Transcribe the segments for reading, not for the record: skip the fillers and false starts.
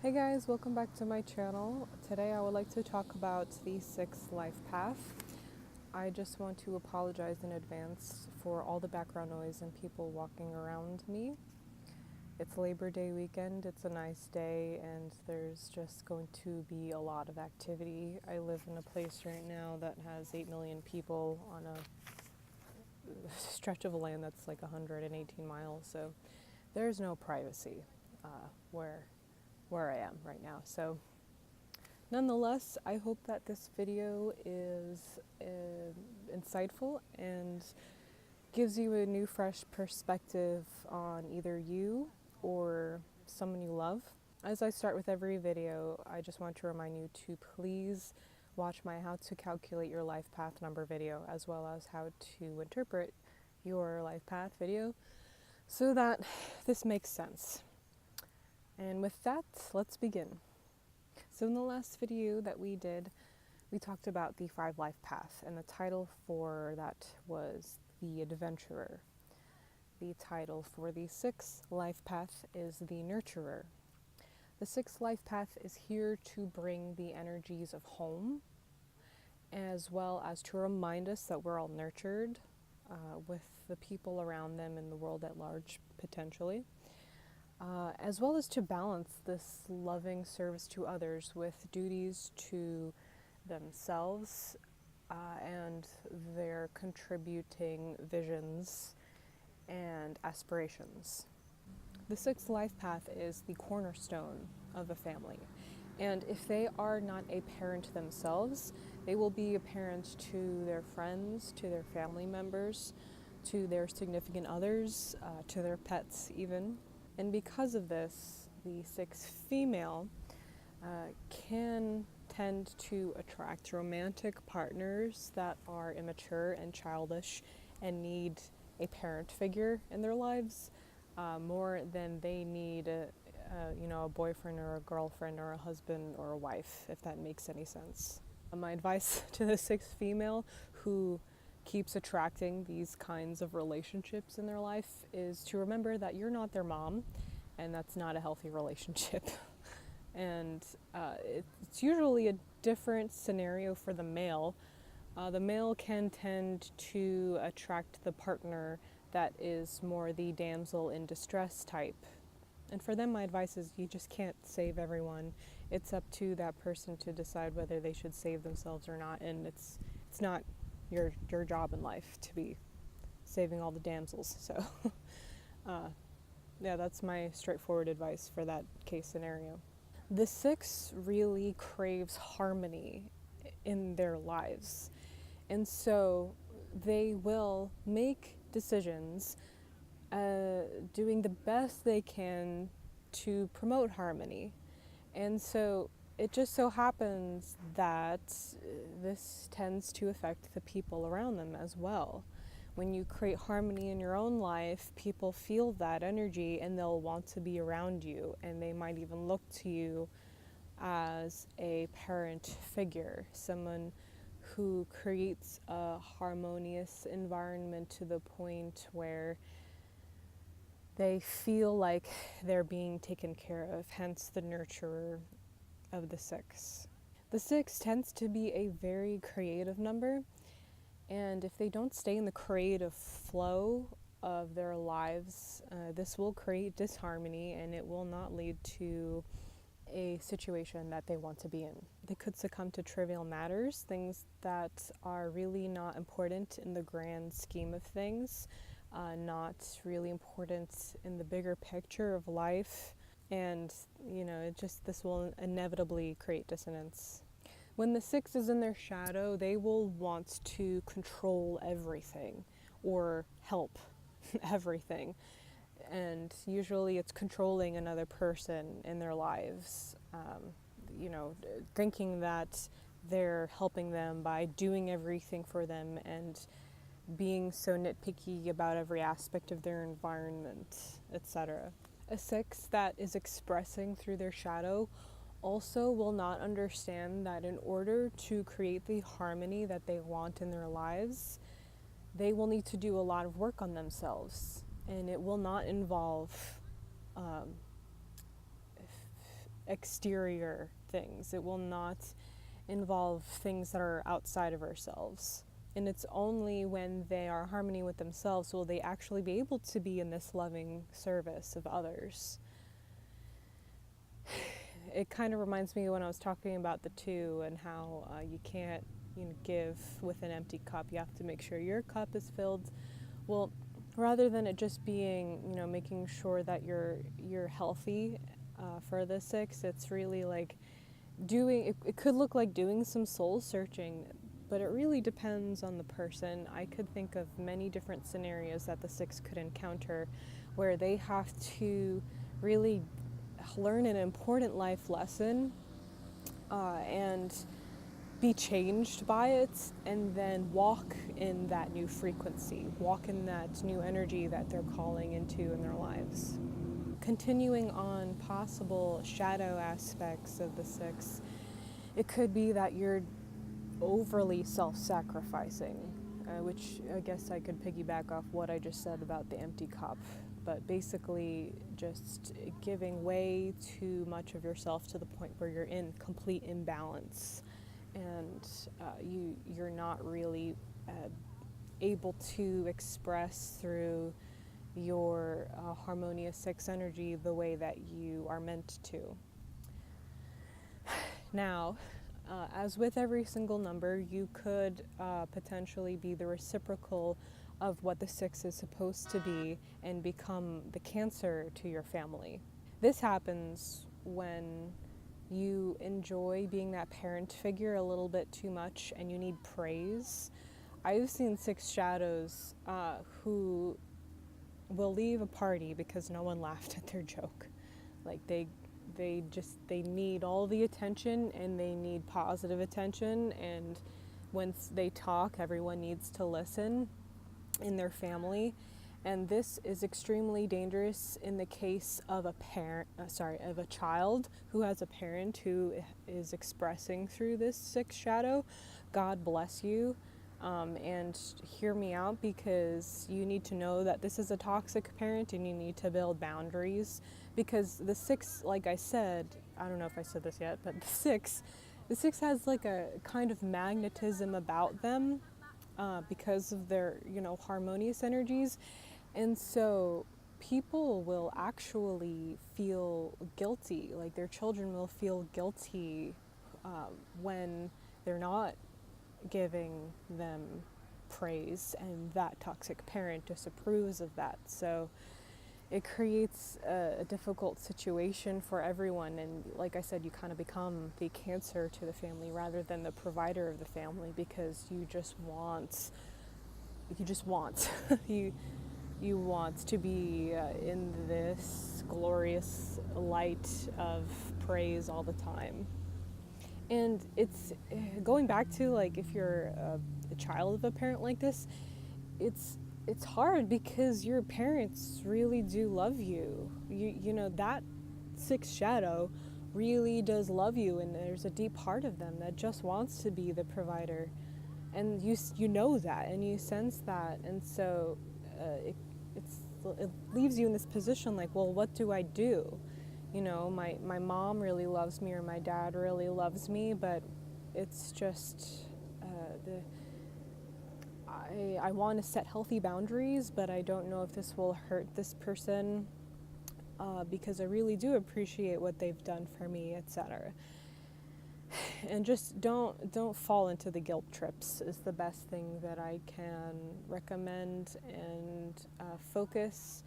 Hey guys, welcome back to my channel. Today I would like to talk about the sixth life path. I just want to apologize in advance for all the background noise and people walking around me. It's Labor Day weekend, it's a nice day, and there's just going to be a lot of activity. I live in a place right now that has 8 million people on a stretch of land that's like 118 miles, so there's no privacy where I am right now. So nonetheless, I hope that this video is insightful and gives you a new, fresh perspective on either you or someone you love. As I start with every video, I just want to remind you to please watch my How to Calculate Your Life Path Number video, as well as How to Interpret Your Life Path video, so that this makes sense. And with that, let's begin. So in the last video that we did, we talked about the 5 life path, and the title for that was The Adventurer. The title for the 6th life path is The Nurturer. The 6th life path is here to bring the energies of home, as well as to remind us that we're all nurtured with the people around them and the world at large, potentially. As well as to balance this loving service to others with duties to themselves and their contributing visions and aspirations. The 6th life path is the cornerstone of a family, and if they are not a parent themselves, they will be a parent to their friends, to their family members, to their significant others, to their pets even. And because of this, the 6th female can tend to attract romantic partners that are immature and childish and need a parent figure in their lives more than they need a boyfriend or a girlfriend or a husband or a wife, if that makes any sense. My advice to the 6th female who keeps attracting these kinds of relationships in their life is to remember that you're not their mom, and that's not a healthy relationship. And it's usually a different scenario for the male. The male can tend to attract the partner that is more the damsel in distress type. And for them, my advice is you just can't save everyone. It's up to that person to decide whether they should save themselves or not, and it's not your job in life to be saving all the damsels. So yeah, that's my straightforward advice for that case scenario. The 6 really craves harmony in their lives, and so they will make decisions doing the best they can to promote harmony. And so it just so happens that this tends to affect the people around them as well. When you create harmony in your own life, people feel that energy and they'll want to be around you, and they might even look to you as a parent figure, someone who creates a harmonious environment to the point where they feel like they're being taken care of, hence the nurturer of the 6. The 6 tends to be a very creative number, and if they don't stay in the creative flow of their lives, this will create disharmony, and it will not lead to a situation that they want to be in. They could succumb to trivial matters, things that are really not important in the grand scheme of things, not really important in the bigger picture of life, and this will inevitably create dissonance. When the 6 is in their shadow, they will want to control everything or help everything. And usually it's controlling another person in their lives, thinking that they're helping them by doing everything for them and being so nitpicky about every aspect of their environment, etc. A 6 that is expressing through their shadow also will not understand that in order to create the harmony that they want in their lives, they will need to do a lot of work on themselves, and it will not involve exterior things. It will not involve things that are outside of ourselves. And it's only when they are in harmony with themselves will they actually be able to be in this loving service of others. It kind of reminds me when I was talking about the two and how you can't give with an empty cup. You have to make sure your cup is filled. Well, rather than it just being, making sure that you're healthy for the six, it's really like it could look like doing some soul searching, but it really depends on the person. I could think of many different scenarios that the six could encounter where they have to really learn an important life lesson and be changed by it, and then walk in that new frequency, walk in that new energy that they're calling into in their lives. Continuing on possible shadow aspects of the six, it could be that you're overly self-sacrificing, which I guess I could piggyback off what I just said about the empty cup, but basically just giving way too much of yourself to the point where you're in complete imbalance, and you're not really able to express through your harmonious six energy the way that you are meant to. Now, as with every single number, you could potentially be the reciprocal of what the six is supposed to be and become the Cancer to your family. This happens when you enjoy being that parent figure a little bit too much and you need praise. I've seen six shadows who will leave a party because no one laughed at their joke. Like they need all the attention, and they need positive attention, and once they talk, everyone needs to listen in their family. And this is extremely dangerous in the case of of a child who has a parent who is expressing through this sixth shadow. God bless you, and hear me out, because you need to know that this is a toxic parent and you need to build boundaries. Because the six, like I said, I don't know if I said this yet, but the six has like a kind of magnetism about them because of their, harmonious energies. And so people will actually feel guilty, like their children will feel guilty when they're not giving them praise, and that toxic parent disapproves of that. So it creates a difficult situation for everyone, and like I said, you kind of become the Cancer to the family rather than the provider of the family, because you just want you want to be in this glorious light of praise all the time. And it's going back to, like, if you're a child of a parent like this, it's hard because your parents really do love you. You know that sixth shadow really does love you, and there's a deep part of them that just wants to be the provider, and you know that, and you sense that, and so it leaves you in this position like, well, what do I do? My mom really loves me, or my dad really loves me, but it's just I want to set healthy boundaries, but I don't know if this will hurt this person because I really do appreciate what they've done for me, etc. And just don't fall into the guilt trips is the best thing that I can recommend, and focus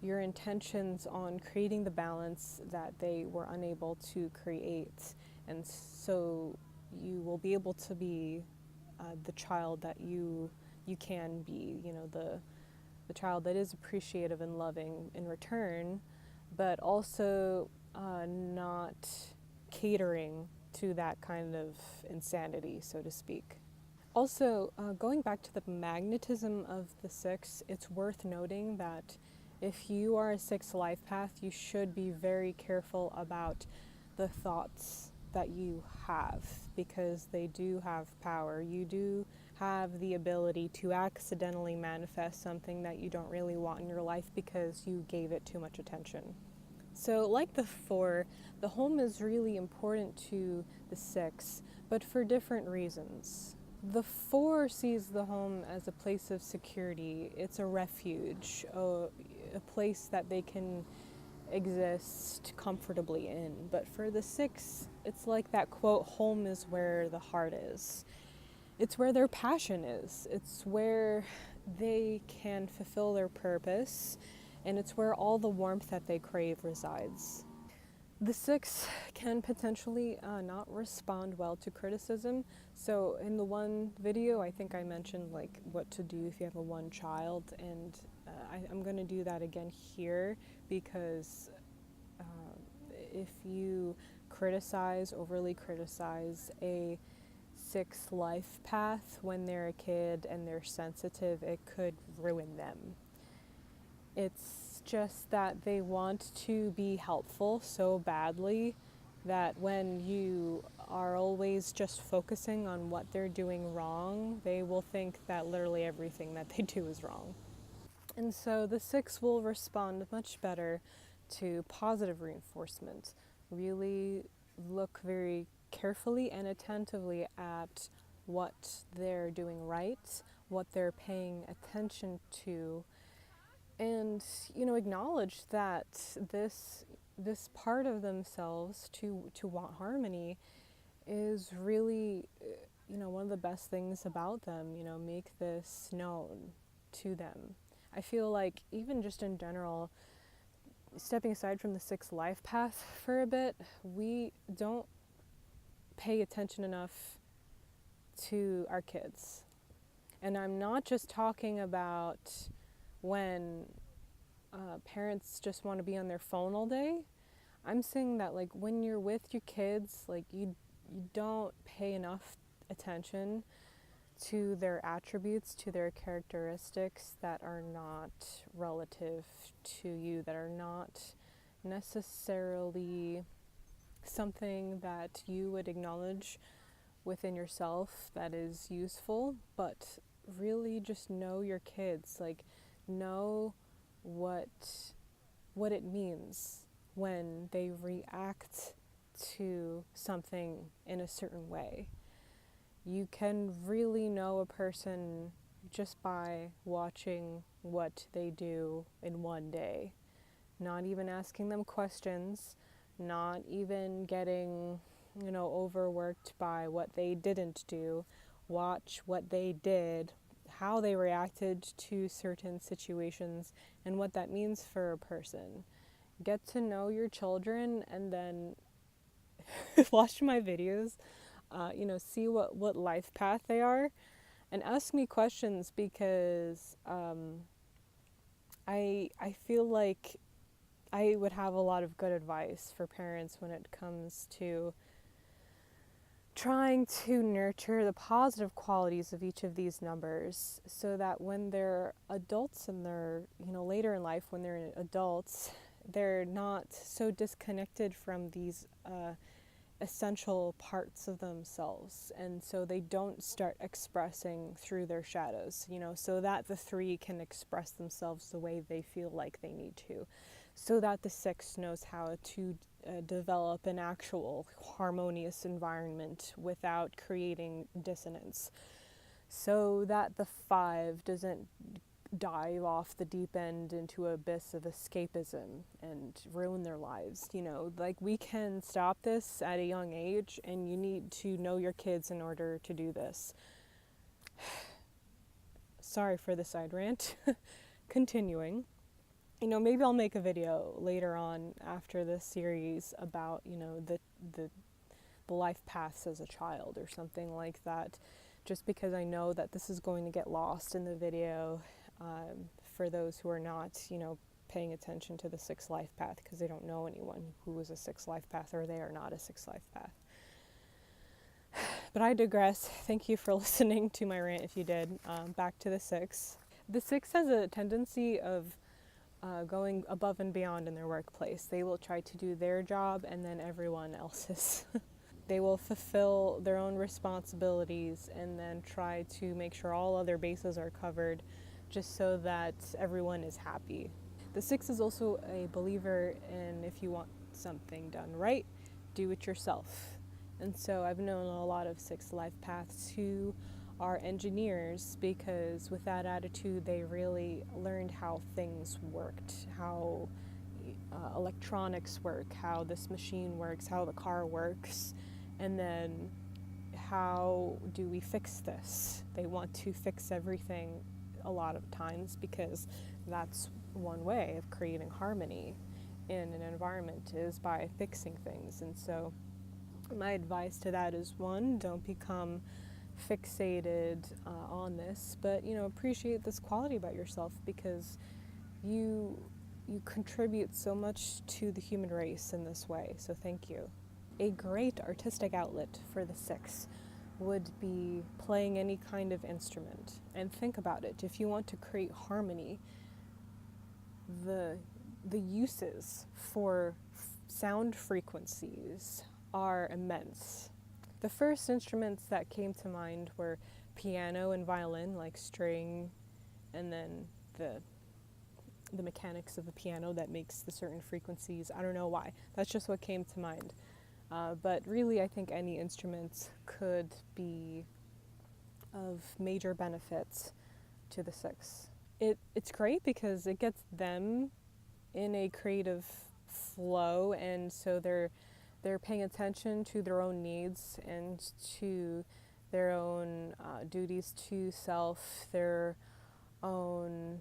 your intentions on creating the balance that they were unable to create, and so you will be able to be the child that you can be, the child that is appreciative and loving in return, but also not catering to that kind of insanity, so to speak. Also, going back to the magnetism of the six, it's worth noting that if you are a sixth life path, you should be very careful about the thoughts that you have, because they do have power. You do have the ability to accidentally manifest something that you don't really want in your life because you gave it too much attention. So, like the 4, the home is really important to the 6, but for different reasons. The 4 sees the home as a place of security. It's a refuge, a place that they can exist comfortably in. But for the 6, it's like that quote, home is where the heart is. It's where their passion is. It's where they can fulfill their purpose, and it's where all the warmth that they crave resides. The 6 can potentially not respond well to criticism. So in the one video, I think I mentioned like what to do if you have a 1 child, and I'm going to do that again here, because if you overly criticize a 6 life path when they're a kid and they're sensitive, it could ruin them. It's just that they want to be helpful so badly that when you are always just focusing on what they're doing wrong, they will think that literally everything that they do is wrong. And so the 6 will respond much better to positive reinforcement. Really look very carefully and attentively at what they're doing right, what they're paying attention to, and acknowledge that this part of themselves to want harmony is really one of the best things about them. Make this known to them. I feel like even just in general, stepping aside from the 6 life path for a bit, we don't pay attention enough to our kids. And I'm not just talking about when parents just want to be on their phone all day. I'm saying that like when you're with your kids, like you don't pay enough attention to their attributes, to their characteristics that are not relative to you, that are not necessarily something that you would acknowledge within yourself that is useful, but really just know your kids, like know what it means when they react to something in a certain way. You can really know a person just by watching what they do in one day. Not even asking them questions, not even getting, overworked by what they didn't do. Watch what they did, how they reacted to certain situations, and what that means for a person. Get to know your children, and then watch my videos. See what life path they are, and ask me questions, because I feel like I would have a lot of good advice for parents when it comes to trying to nurture the positive qualities of each of these numbers, so that when they're adults and they're, later in life, when they're adults, they're not so disconnected from these essential parts of themselves, and so they don't start expressing through their shadows, so that the 3 can express themselves the way they feel like they need to, so that the 6 knows how to develop an actual harmonious environment without creating dissonance, so that the 5 doesn't dive off the deep end into an abyss of escapism and ruin their lives. Like, we can stop this at a young age, and you need to know your kids in order to do this. Sorry for the side rant. Continuing. Maybe I'll make a video later on after this series about, the life paths as a child or something like that, just because I know that this is going to get lost in the video for those who are not, paying attention to the 6 life path, because they don't know anyone who is a 6 life path, or they are not a 6 life path. But I digress. Thank you for listening to my rant if you did. Back to the 6. The 6 has a tendency of going above and beyond in their workplace. They will try to do their job and then everyone else's. They will fulfill their own responsibilities and then try to make sure all other bases are covered, just so that everyone is happy. The 6 is also a believer in, if you want something done right, do it yourself. And so I've known a lot of 6 life paths who are engineers, because with that attitude they really learned how things worked, how electronics work, how this machine works, how the car works, and then how do we fix this? They want to fix everything a lot of times, because that's one way of creating harmony in an environment, is by fixing things. And so my advice to that is, one, don't become fixated on this, but appreciate this quality about yourself, because you contribute so much to the human race in this way. So thank you. A great artistic outlet for the 6 would be playing any kind of instrument. And think about it, if you want to create harmony, the uses for sound frequencies are immense. The first instruments that came to mind were piano and violin, like string, and then the mechanics of the piano that makes the certain frequencies. I don't know why. That's just what came to mind. But really, I think any instruments could be of major benefits to the 6. It's great because it gets them in a creative flow, and so they're paying attention to their own needs and to their own duties to self, their own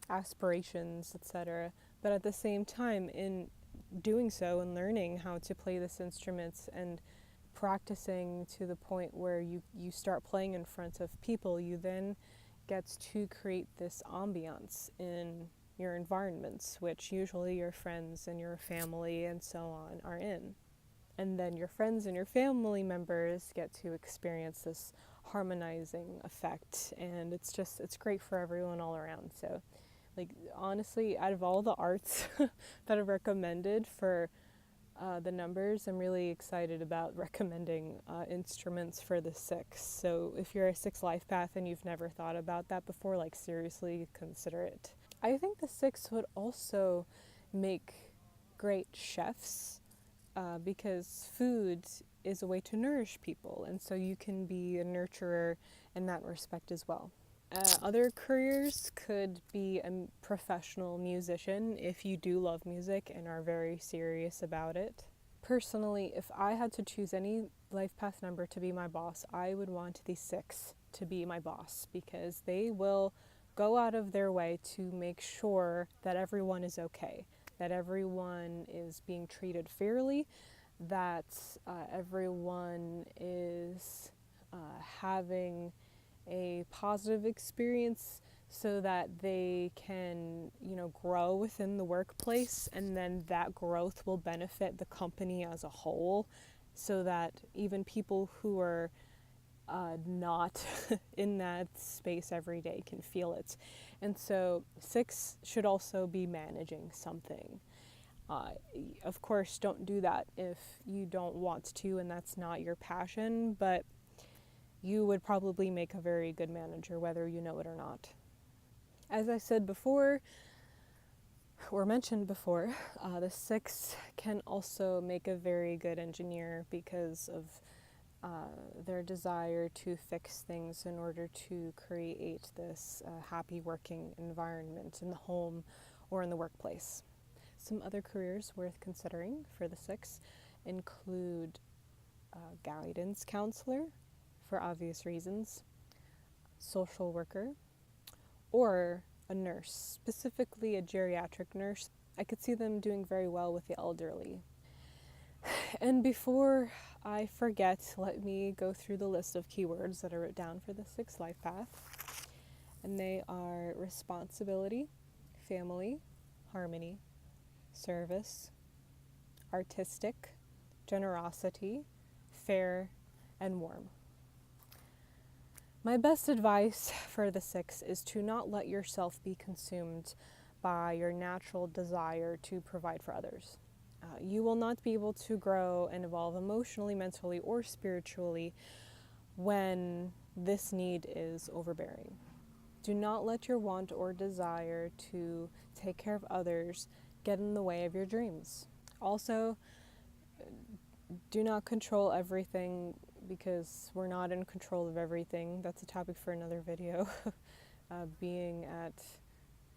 aspirations, etc. But at the same time, in doing so and learning how to play this instruments and practicing to the point where you start playing in front of people, you then get to create this ambiance in your environments, which usually your friends and your family and so on are in. And then your friends and your family members get to experience this harmonizing effect, and it's great for everyone all around. So, honestly, out of all the arts that I've recommended for the numbers, I'm really excited about recommending instruments for the 6. So if you're a 6 life path and you've never thought about that before, seriously consider it. I think the 6 would also make great chefs, because food is a way to nourish people, and so you can be a nurturer in that respect as well. Other careers could be a professional musician if you do love music and are very serious about it. Personally, if I had to choose any life path number to be my boss, I would want the 6 to be my boss, because they will go out of their way to make sure that everyone is okay, that everyone is being treated fairly, that everyone is having a positive experience, so that they can, grow within the workplace, and then that growth will benefit the company as a whole, so that even people who are not in that space every day can feel it. And so 6 should also be managing something. Of course, don't do that if you don't want to and that's not your passion, but you would probably make a very good manager, whether you know it or not. As I said before, or mentioned before, the 6 can also make a very good engineer, because of their desire to fix things in order to create this happy working environment in the home or in the workplace. Some other careers worth considering for the 6 include guidance counselor, for obvious reasons, social worker, or a nurse, specifically a geriatric nurse. I could see them doing very well with the elderly. And before I forget, let me go through the list of keywords that I wrote down for the 6 life path. And they are responsibility, family, harmony, service, artistic, generosity, fair, and warm. My best advice for the 6 is to not let yourself be consumed by your natural desire to provide for others. You will not be able to grow and evolve emotionally, mentally, or spiritually when this need is overbearing. Do not let your want or desire to take care of others get in the way of your dreams. Also, do not control everything, because we're not in control of everything. That's a topic for another video. Being at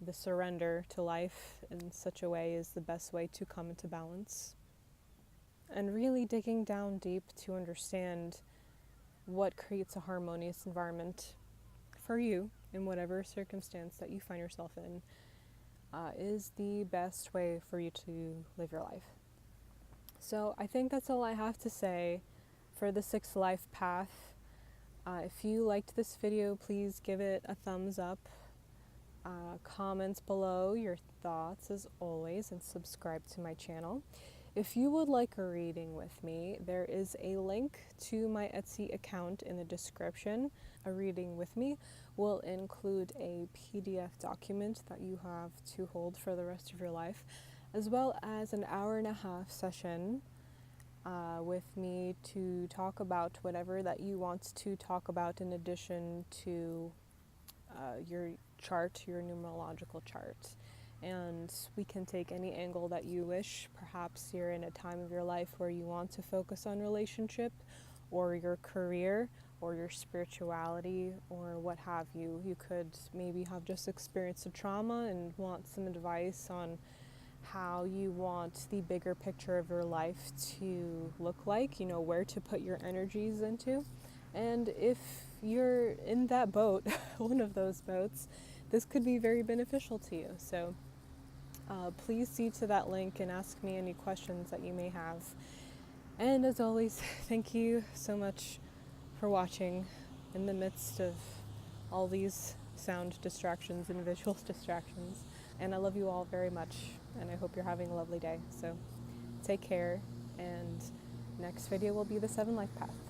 the surrender to life in such a way is the best way to come into balance. And really digging down deep to understand what creates a harmonious environment for you in whatever circumstance that you find yourself in is the best way for you to live your life. So I think that's all I have to say for the 6 life path. If you liked this video, please give it a thumbs up. Comment below your thoughts as always, and subscribe to my channel. If you would like a reading with me, there is a link to my Etsy account in the description. A reading with me will include a PDF document that you have to hold for the rest of your life, as well as an 1.5-hour session with me to talk about whatever that you want to talk about in addition to your chart, your numerological chart. And we can take any angle that you wish. Perhaps you're in a time of your life where you want to focus on relationship or your career or your spirituality or what have you. You could maybe have just experienced a trauma and want some advice on how you want the bigger picture of your life to look like, where to put your energies into. And if you're in that boat, one of those boats, this could be very beneficial to you. So please see to that link and ask me any questions that you may have. And as always, thank you so much for watching in the midst of all these sound distractions and visual distractions. And I love you all very much, and I hope you're having a lovely day. So take care, and next video will be the 7 life path.